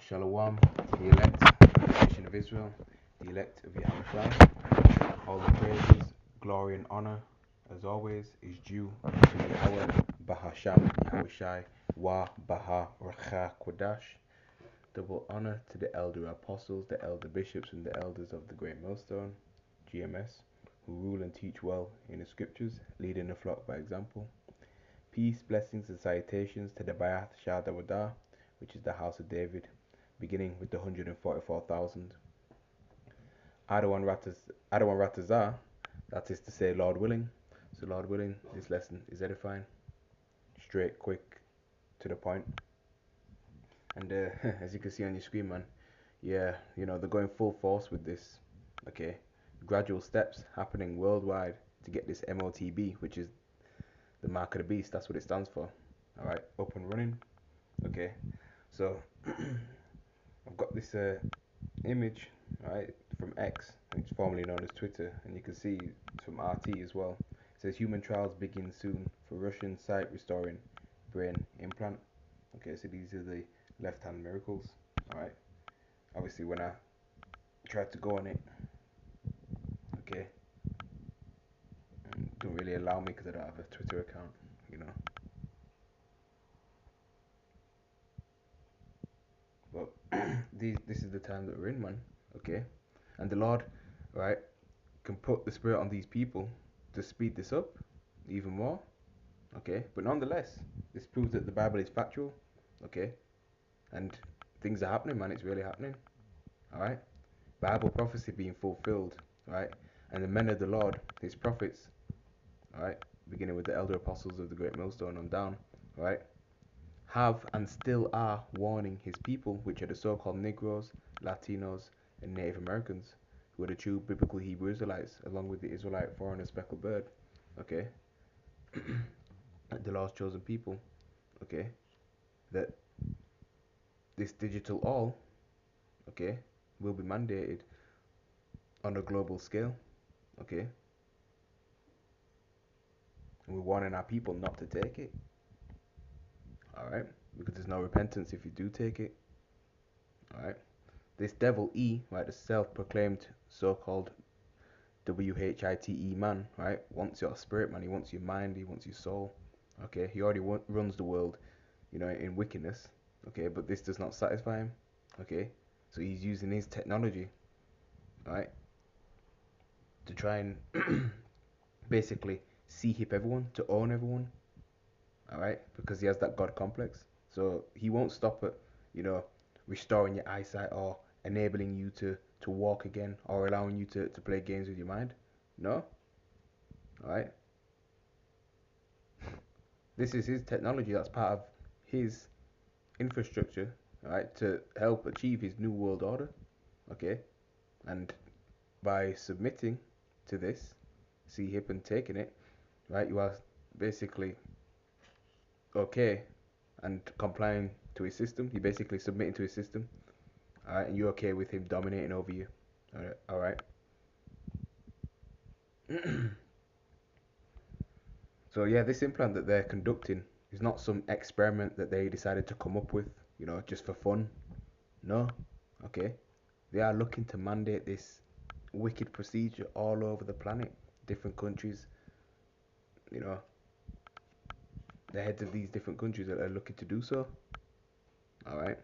Shalom, the elect of the nation of Israel, the elect of Yahushua. All the praises, glory, and honor, as always, is due to Yahweh Bahasham Yahushai Wa Baha Racha Kodash. Double honor to the elder apostles, the elder bishops, and the elders of the Great Millstone, GMS, who rule and teach well in the scriptures, leading the flock by example. Peace, blessings, and salutations to the Bayat Shah Dawadah, which is the house of David, beginning with the 144,000. Adawan Ratazah, that is to say, Lord willing. So, Lord willing, this lesson is edifying, straight, quick, to the point. And as you can see on your screen, man, yeah, they're going full force with this. Okay, gradual steps happening worldwide to get this MOTB, which is the mark of the beast. That's what it stands for. All right, up and running. Okay, so I've got this image, right, from X, which is formerly known as Twitter, and you can see it's from RT as well. It says human trials begin soon for Russian sight restoring brain implant. Okay, so these are the left hand miracles. All right, obviously when I tried to go on it, okay, don't really allow me because I don't have a Twitter account, But this is the time that we're in, man. Okay, and the Lord, right, can put the Spirit on these people to speed this up even more. Okay, but nonetheless, this proves that the Bible is factual. Okay, and things are happening, man. It's really happening. All right, Bible prophecy being fulfilled. Right, and the men of the Lord, His prophets. All right, beginning with the elder apostles of the Great Millstone on down. Right, have and still are warning His people, which are the so-called Negroes, Latinos, and Native Americans, who are the true biblical Hebrew Israelites, along with the Israelite foreigner speckled bird. Okay, the Lord's chosen people. Okay, that this digital all, okay, will be mandated on a global scale. Okay, and we're warning our people not to take it. All right, because there's no repentance if you do take it. All right, this devil E, right, the self-proclaimed so-called WHITE man, right, wants your spirit, man. He wants your mind. He wants your soul. Okay, he already runs the world, in wickedness. Okay, but this does not satisfy him. Okay, so he's using his technology, right, to try and basically hip everyone, to own everyone. All right, because he has that God complex. So he won't stop at, restoring your eyesight or enabling you to walk again or allowing you to play games with your mind. No. All right. This is his technology. That's part of his infrastructure. All right, to help achieve his new world order. Okay, and by submitting to this, hip and taking it, right, you are basically okay and complying to his system. You're basically submitting to his system. All right, and you're okay with him dominating over you. All right. So yeah, this implant that they're conducting is not some experiment that they decided to come up with, just for fun. No. Okay. They are looking to mandate this wicked procedure all over the planet, different countries. You know, the heads of these different countries that are looking to do so. All right.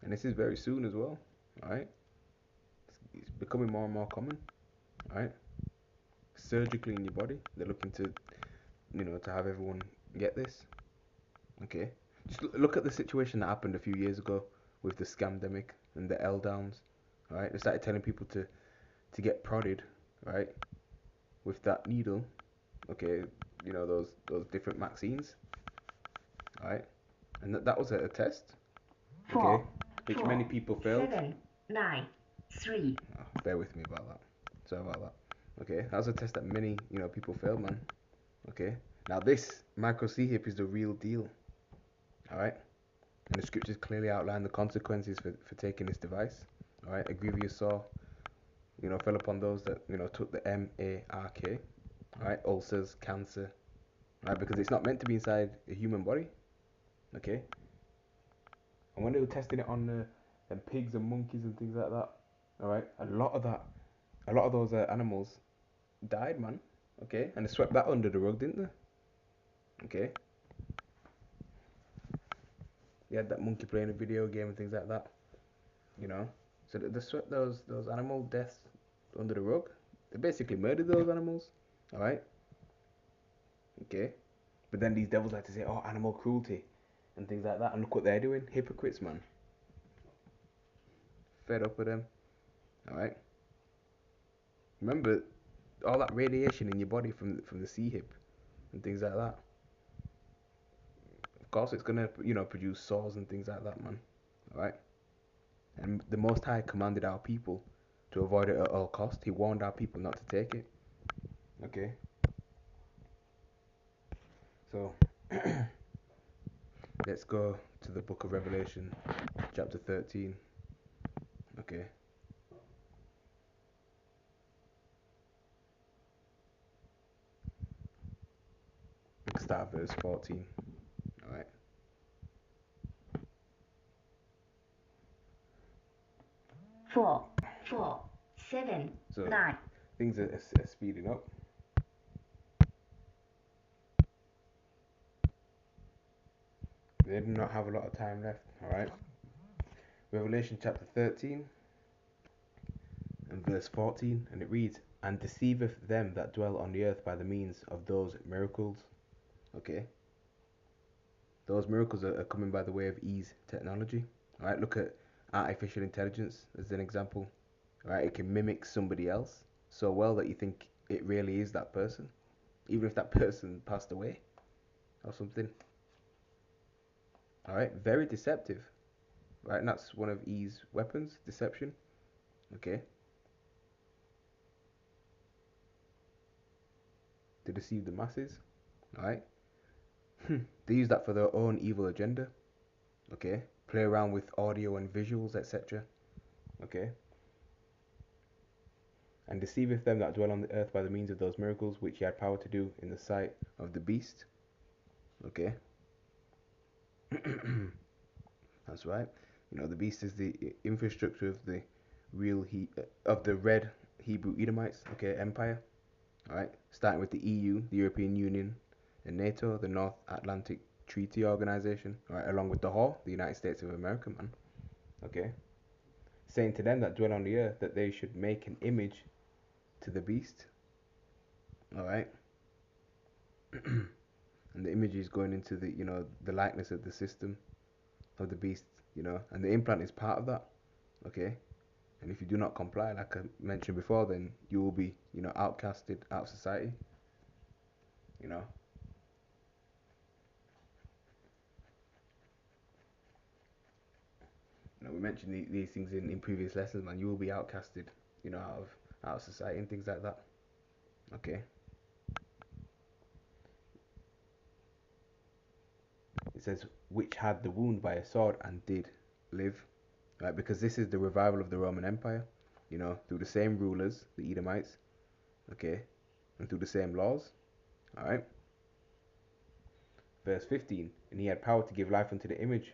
And this is very soon as well. All right. It's becoming more and more common. All right. Surgically in your body, they're looking to have everyone get this. Okay. Just look at the situation that happened a few years ago with the scamdemic and the L downs. All right. They started telling people to get prodded, right, with that needle. Okay. Those different vaccines. All right. And that was a test. Okay. Which many people failed. 7, 9, 3. Oh, bear with me about that. Sorry about that. Okay, that was a test that many, people failed, man. Okay, now this micro C hip is the real deal. All right, and the scriptures clearly outline the consequences for taking this device. All right, a grievous sore, fell upon those that took the MARK. All right, ulcers, cancer. right? Because it's not meant to be inside a human body, okay? And when they were testing it on them pigs and monkeys and things like that, all right, a lot of those animals died, man. Okay, and they swept that under the rug, didn't they? Okay, you had that monkey playing a video game and things like that, you know. So they swept those animal deaths under the rug. They basically murdered those animals, all right. Okay, but then these devils like to say, oh, animal cruelty and things like that, and look what they're doing, hypocrites, man. Fed up with them, all right. Remember all that radiation in your body from the sea hip and things like that. Of course, it's gonna produce sores and things like that, man. All right. And the Most High commanded our people to avoid it at all cost. He warned our people not to take it. Okay. So let's go to the book of Revelation, chapter 13. Okay. We can start verse 14. All right. 4, 4, 7, So 9. things are speeding up. They do not have a lot of time left. All right. Revelation chapter 13 and verse 14, and it reads, "And deceiveth them that dwell on the earth by the means of those miracles." Okay. Those miracles are coming by the way of ease technology. All right. Look at artificial intelligence as an example. All right. It can mimic somebody else so well that you think it really is that person, even if that person passed away or something. All right. Very deceptive. Right. And that's one of E's weapons, deception. Okay. To deceive the masses. All right. They use that for their own evil agenda. Okay. Play around with audio and visuals, etc. Okay. And deceiveth them that dwell on the earth by the means of those miracles which he had power to do in the sight of the beast. Okay. That's right. The beast is the infrastructure of the of the red Hebrew Edomites. Okay, empire. All right. Starting with the EU, the European Union, and NATO, the North Atlantic Treaty Organization. All right, along with the whole, the United States of America, man. Okay. Saying to them that dwell on the earth that they should make an image to the beast. All right. And the image is going into the likeness of the system of the beast, and the implant is part of that. Okay. And if you do not comply, like I mentioned before, then you will be outcasted out of society. you know we mentioned these things in previous lessons, man. You will be outcasted, out of society and things like that. Okay. It says, which had the wound by a sword and did live. Right, because this is the revival of the Roman Empire, through the same rulers, the Edomites, okay, and through the same laws. All right. Verse 15, and he had power to give life unto the image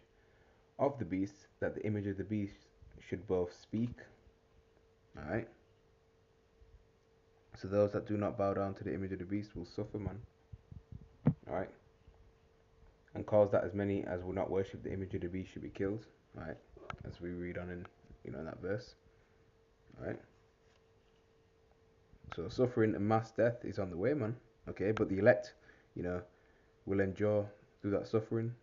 of the beast, that the image of the beast should both speak. All right. So those that do not bow down to the image of the beast will suffer, man. All right. And cause that as many as will not worship the image of the beast should be killed. All right. As we read on in that verse. All right. So suffering and mass death is on the way, man. Okay, but the elect, will endure through that suffering.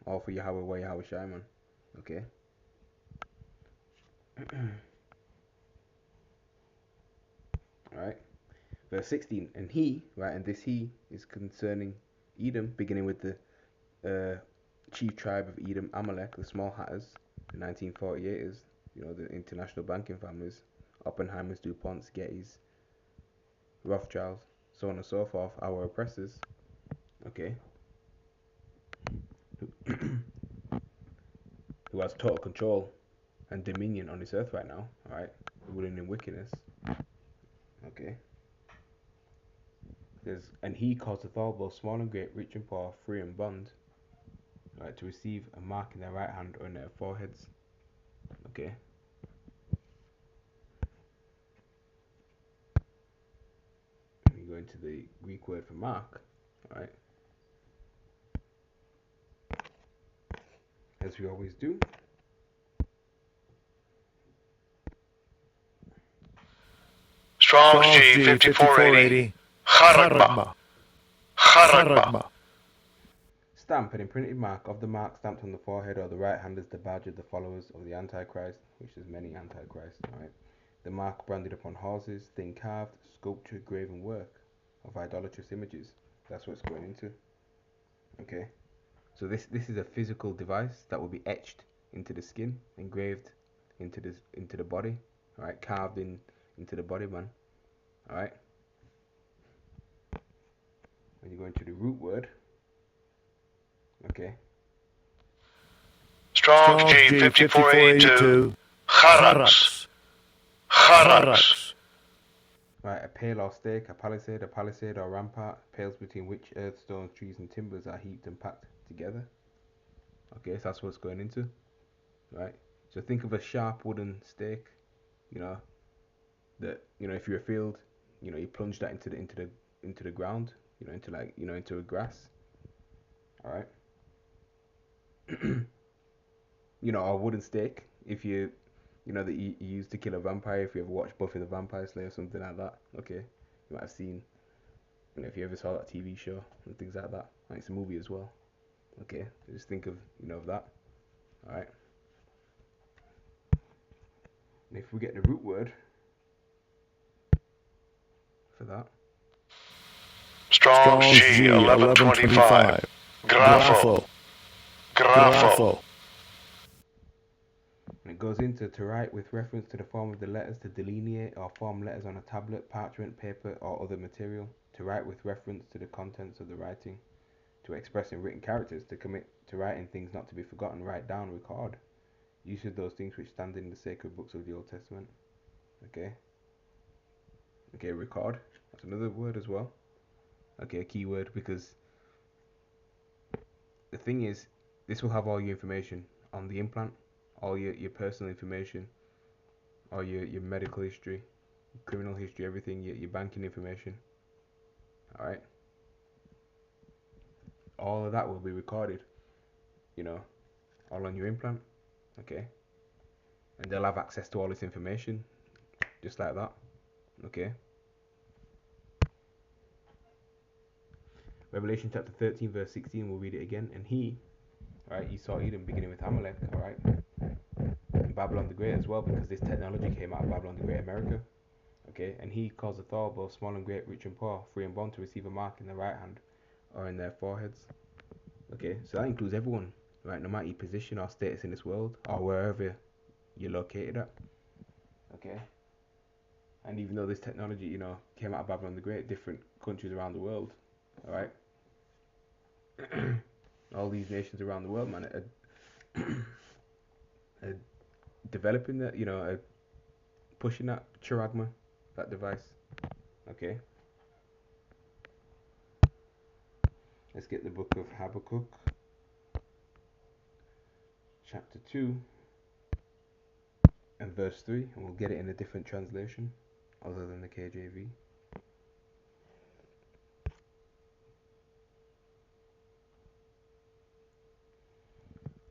All for Yahweh, way Yahweh Shai, man. Okay. All right. Verse 16, and he, right, and this he is concerning Edom, beginning with the chief tribe of Edom, Amalek, the small hatters, the 1948ers, the international banking families, Oppenheimers, DuPonts, Gettys, Rothschilds, so on and so forth, our oppressors. Okay. Who has total control and dominion on this earth right now, alright, ruling in wickedness. Okay. And he caused the Thor, both small and great, rich and poor, free and bond, right, to receive a mark in their right hand or in their foreheads. Okay. We go into the Greek word for mark, right? As we always do. Strong's G 5480. Kharagma. Kharagma. Stamp, an imprinted mark. Of the mark stamped on the forehead or the right hand is the badge of the followers of the Antichrist, which there's many Antichrists, right? The mark branded upon horses, thing carved, sculptured, graven work of idolatrous images. That's what it's going into. Okay. So this is a physical device that will be etched into the skin, engraved into the body, alright, carved into the body, man. Alright. When you go into the root word, okay. Strong's G 5482. Kharax. Kharax. Right, a pale or stake, a palisade or rampart, pales between which earth, stones, trees, and timbers are heaped and packed together. Okay, so that's what it's going into, right? So think of a sharp wooden stake, you know, that, you know, if you're a field, you know, you plunge that into the ground, you know, into a grass, all right. You know, a wooden stake, if you know that you use to kill a vampire. If you ever watched Buffy the Vampire Slayer or something like that, okay, you might have seen. You know, if you ever saw that TV show and things like that, like it's a movie as well. Okay, just think of of that. All right. And if we get the root word for that, Strong's G 1125. Grapho. Grapho. and it goes into to write with reference to the form of the letters, to delineate or form letters on a tablet, parchment, paper, or other material, to write with reference to the contents of the writing, to express in written characters, to commit to writing things not to be forgotten, write down, record. Use of those things which stand in the sacred books of the Old Testament. Okay. Okay, record. That's another word as well. Okay, a key word, because the thing is, this will have all your information on the implant, all your personal information, all your medical history, criminal history, everything, your banking information. Alright? All of that will be recorded, you know, all on your implant. Okay? And they'll have access to all this information, just like that. Okay? Revelation chapter 13, verse 16, we'll read it again. And he, right, he saw Edom beginning with Amalek, alright? Babylon the Great as well, because this technology came out of Babylon the Great, America. Okay, and he caused the Thor, both small and great, rich and poor, free and bond, to receive a mark in their right hand or in their foreheads. Okay, so that includes everyone, right? No matter your position or status in this world or wherever you're located at. Okay, and even though this technology, you know, came out of Babylon the Great, different countries around the world, all right, all these nations around the world, man, are developing that, you know, are pushing that charagma, that device. Okay. Let's get the book of Habakkuk, chapter 2, and verse 3, and we'll get it in a different translation other than the KJV.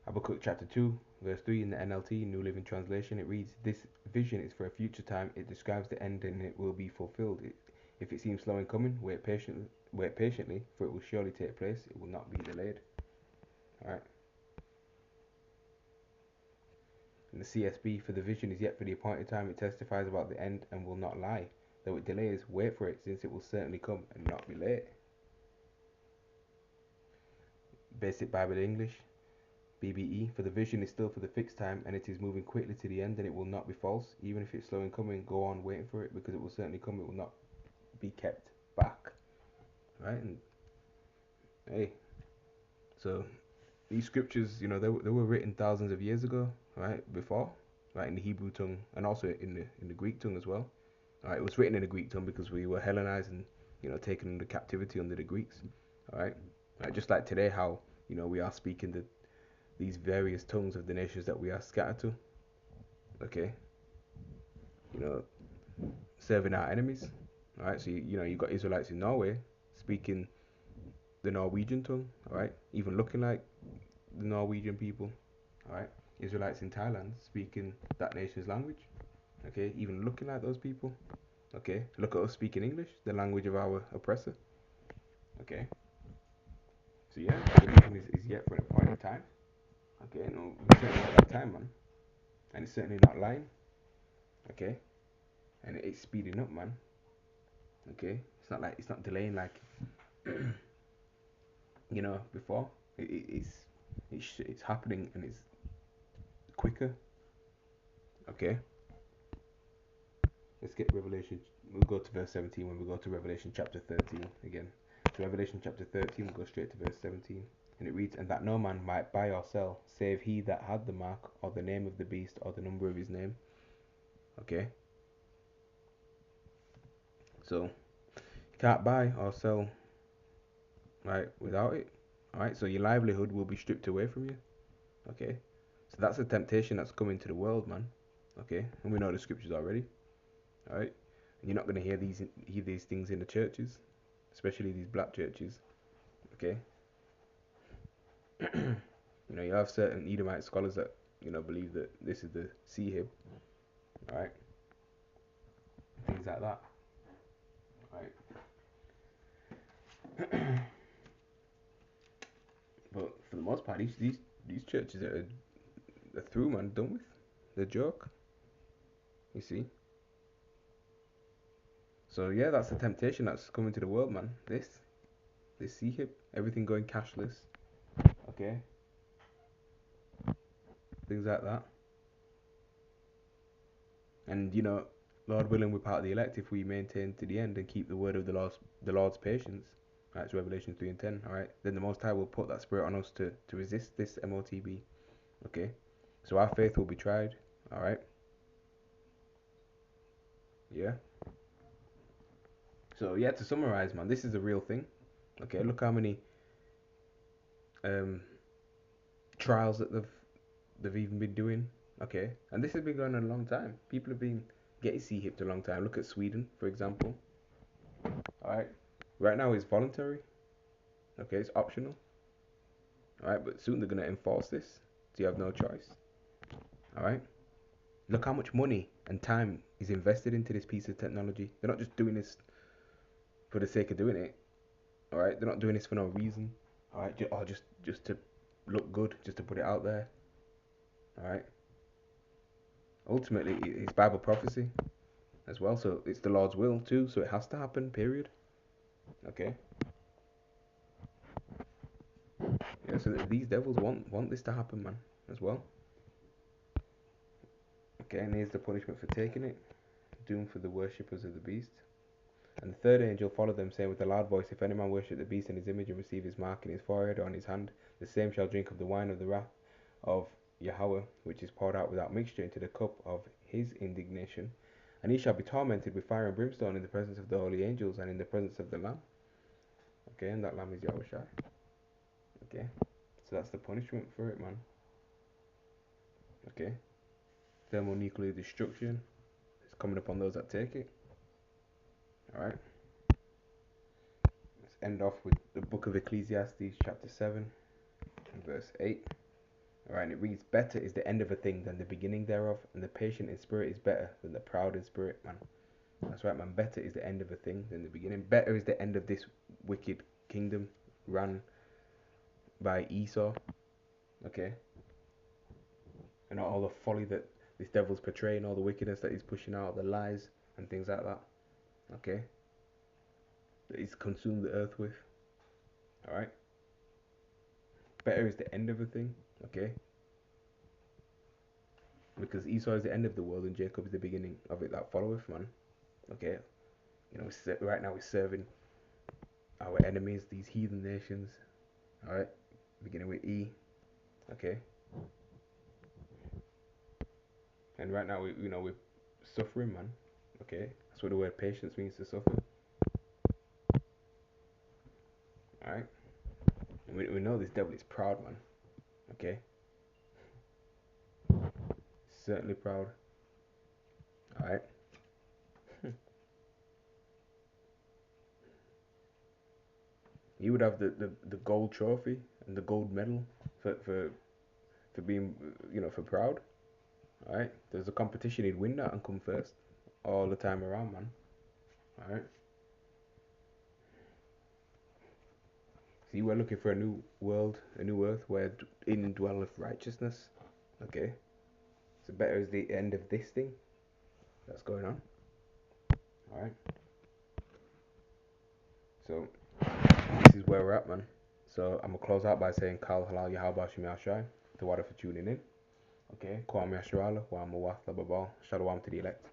Habakkuk chapter 2, verse 3 in the NLT, New Living Translation, it reads, "This vision is for a future time. It describes the end and it will be fulfilled. If it seems slow in coming, wait patiently, for it will surely take place. It will not be delayed." Alright. In the CSB, "For the vision is yet for the appointed time. It testifies about the end and will not lie. Though it delays, wait for it, since it will certainly come and not be late." Basic Bible English, BBE, "For the vision is still for the fixed time, and it is moving quickly to the end, and it will not be false. Even if it's slow in coming, go on waiting for it, because it will certainly come. It will not be kept back." Right? And hey, so these scriptures, you know, they were written thousands of years ago, right? Before, right, in the Hebrew tongue and also in the Greek tongue as well. Right, it was written in the Greek tongue because we were Hellenized and taken under captivity under the Greeks. All right, just like today, how we are speaking these various tongues of the nations that we are scattered to. Okay, you know, serving our enemies. All right, so you got Israelites in Norway speaking the Norwegian tongue. All right, even looking like the Norwegian people. All right, Israelites in Thailand speaking that nation's language. Okay, even looking like those people. Okay, look at us speaking English, the language of our oppressor. Okay, so yeah, religion is yet for a point in time. Okay, no, we certainly at that time, man, and it's certainly not lying. Okay, and it's speeding up, man. Okay, it's not delaying like before. It's happening and it's quicker. Okay, let's get Revelation. We'll go to verse 17 when we go to Revelation chapter 13 again. So Revelation chapter 13, we'll go straight to verse 17. And it reads, "And that no man might buy or sell, save he that had the mark, or the name of the beast, or the number of his name." Okay. So, you can't buy or sell, right, without it. Alright, so your livelihood will be stripped away from you. Okay. So that's a temptation that's coming to the world, man. Okay. And we know the scriptures already. Alright. And you're not going to hear these things in the churches, especially these black churches. Okay. You have certain Edomite scholars that believe that this is the Sihib, right? Things like that, right? But for the most part, these churches are through, man, done with. The joke, you see. So yeah, that's the temptation that's coming to the world, man. This Sihib, everything going cashless, okay? Things like that. And Lord willing, we're part of the elect if we maintain to the end and keep the word of the Lord's patience. Right, it's Revelation 3 and 10. All right, then the Most High will put that spirit on us to resist this MOTB. Okay, so our faith will be tried. All right. Yeah. So yeah, to summarize, man, this is a real thing. Okay, look how many trials that they've even been doing. Okay, and this has been going on a long time. People have been getting C-hipped a long time. Look at Sweden, for example. All right, right now it's voluntary. Okay, it's optional. All right, but soon they're gonna enforce this, so you have no choice. All right, look how much money and time is invested into this piece of technology. They're not just doing this for the sake of doing it. All right, they're not doing this for no reason. All right, or just to look good, just to put it out there. All right. Ultimately, it's Bible prophecy as well, so it's the Lord's will too, so it has to happen. Period. Okay. Yeah, so these devils want this to happen, man, as well. Okay, and here's the punishment for taking it. Doom for the worshippers of the beast. And the third angel followed them, saying with a loud voice, "If any man worship the beast and his image and receive his mark in his forehead or on his hand, the same shall drink of the wine of the wrath of Yahweh, which is poured out without mixture into the cup of his indignation. And he shall be tormented with fire and brimstone in the presence of the holy angels and in the presence of the Lamb." Okay, and that Lamb is Yahushua. Okay, so that's the punishment for it, man. Okay, thermonuclear destruction is coming upon those that take it. Alright, let's end off with the book of Ecclesiastes, chapter 7, verse 8. Alright, and it reads, "Better is the end of a thing than the beginning thereof, and the patient in spirit is better than the proud in spirit," man. That's right, man. Better is the end of a thing than the beginning. Better is the end of this wicked kingdom run by Esau. Okay, and all the folly that this devil's portraying, all the wickedness that he's pushing out, the lies and things like that. Okay, that he's consumed the earth with. Alright, better is the end of a thing. Okay, because Esau is the end of the world and Jacob is the beginning of it that followeth, man. Okay, right now we're serving our enemies, these heathen nations. Alright, beginning with E. Okay, and right now we're suffering, man. Okay, that's what the word patience means, to suffer. We know this devil is proud, man. Okay? Certainly proud. Alright? He would have the gold trophy and the gold medal for being, for proud. Alright? There's a competition, he'd win that and come first all the time around, man. Alright? See, we're looking for a new world, a new earth where in dwelleth righteousness. Okay? So better is the end of this thing that's going on. Alright? So, this is where we're at, man. So, I'm going to close out by saying, Kal Halal Yahaba Shemi Ashai, the water for tuning in. Okay? Kwame Ashrala, Wa Muwath Lababal, Shalom to the elect.